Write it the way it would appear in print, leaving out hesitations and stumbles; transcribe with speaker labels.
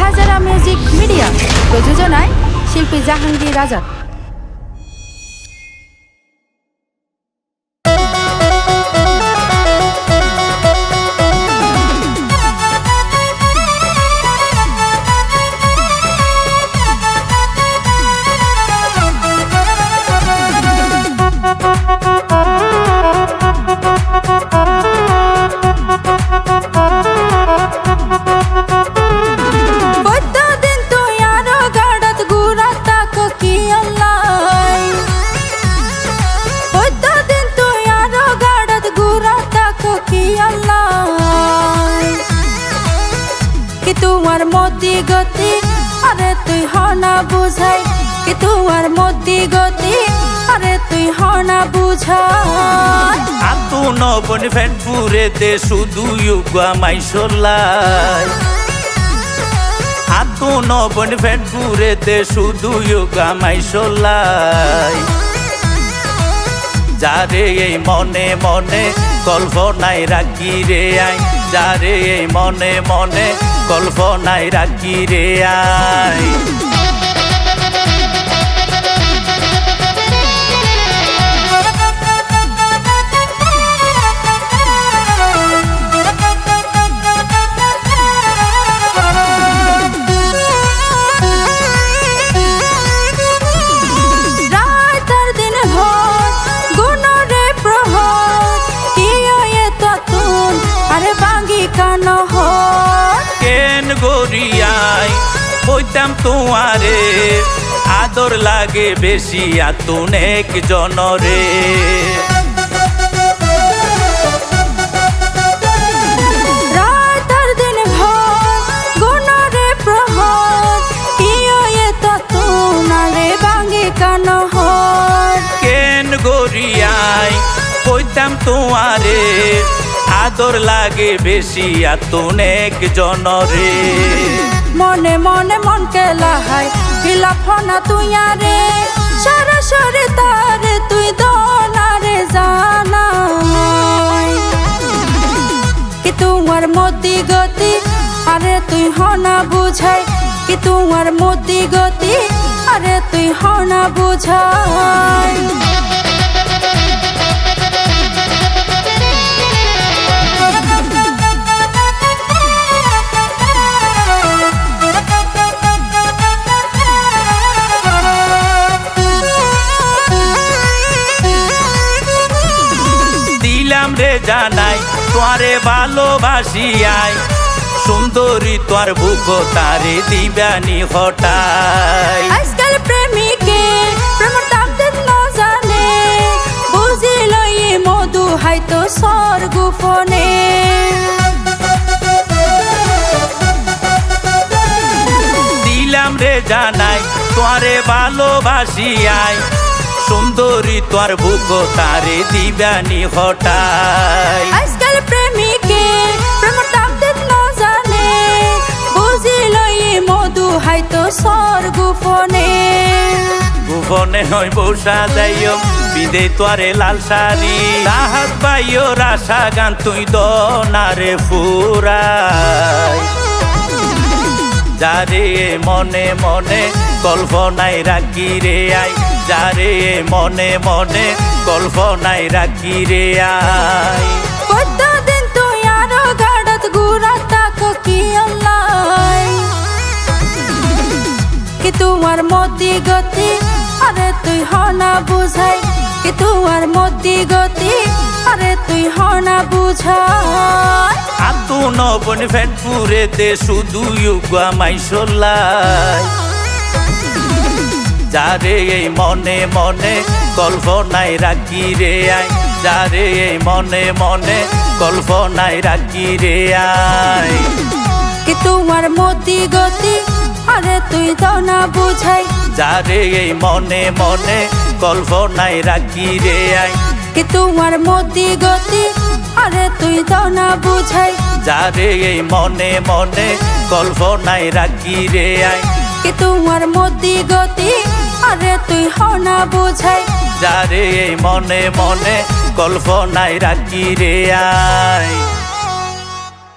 Speaker 1: রাজারা music media প্রযোজনায় শিল্পী জাহাঙ্গীর আজাদ। তোমার মতি গতি আরে তুই হনা বুঝাই কি তোমার মতি গতি আরে তুই হনা বুঝাই
Speaker 2: আতু নবন ফেটপুরে দে শুধু ইউগা মাইশলাই আতু নবন ফেটপুরে দে শুধু ইউগা মাইশলাই যারে এই মনে মনে কল্পনায় রাখি রে আই যারে এই মনে মনে কল্পনায় রাখি রে আই কেন গরিয়াই হইতাম তোমারে আদর লাগে বেশি আতুন এক জনরে
Speaker 1: রাতার দিন ভর গুণরে প্রহর কিয়ে তুনারে বাঙ্গি কানহর
Speaker 2: কেন গরিয়াই হইতাম তোমারে আদর লাগে বেশি আতুন এক জনরে
Speaker 1: মনে মনে মন কেলাহাই বিলাফনা তুই আরে সরাসরি তারে তুই দনারে জানাই কি তোমার মতি গতি আরে তুই হনা বুঝাই কি তোমার মতি গতি আরে তুই হনা বুঝাই
Speaker 2: রে জানাই তোরে ভালোবাসিয়াই সুন্দরী তোর বুক তারে দিবানি হটাই
Speaker 1: আজকাল প্রেমিকে প্রেমের দাম দিন না জানে বুঝিল এই মধু হয়তো স্বর্গ ফোনে
Speaker 2: দিলাম রে জানাই তোরে ভালোবাসিয়াই সুন্দরী তোর বুক তারে দিবানি হটাই
Speaker 1: আজকাল প্রেমিকে প্রেমের দাম দিন না জানে বুঝিল এই মধু হয়তো স্বর্গ ফোনে
Speaker 2: গোপনে নয় বসা যাইও বিদে তোরে লাল শাড়ি রাহাত পাইও রাশা গান তুই দনারে ফুরাই যারে মনে মনে কল্পনায় রাখি রে আই যারে মনে মনে কল্পনায় রাখি রে আই
Speaker 1: কতদিন তুই আরো গাড়ত গুড়া তাকো কি আল্লাহ কি তোমার মতি গতি আরে তুই হনা বুঝাই কি তোমার মতি গতি আরে তুই হনা বুঝাই
Speaker 2: আতু নবন ফেটপুরে দে শুধু ইউগা মাইশলাই যারে এই মনে মনে কল্পনায় রাখি রে আই যারে এই মনে মনে কল্পনায় রাখি রে আই
Speaker 1: কি তোমার মতি গতি আরে তুই তো না বুঝাই
Speaker 2: যারে এই মনে মনে কল্পনায় রাখি রে আই
Speaker 1: কি তোমার মতি গতি আরে তুই তো না বুঝাই
Speaker 2: যারে এই মনে মনে কল্পনায় রাখি রে আই
Speaker 1: কি তোমার মতি গতি আরে তুই হনা বুঝাই
Speaker 2: যারে এই মনে মনে কল্পনায় রাখি রে আই।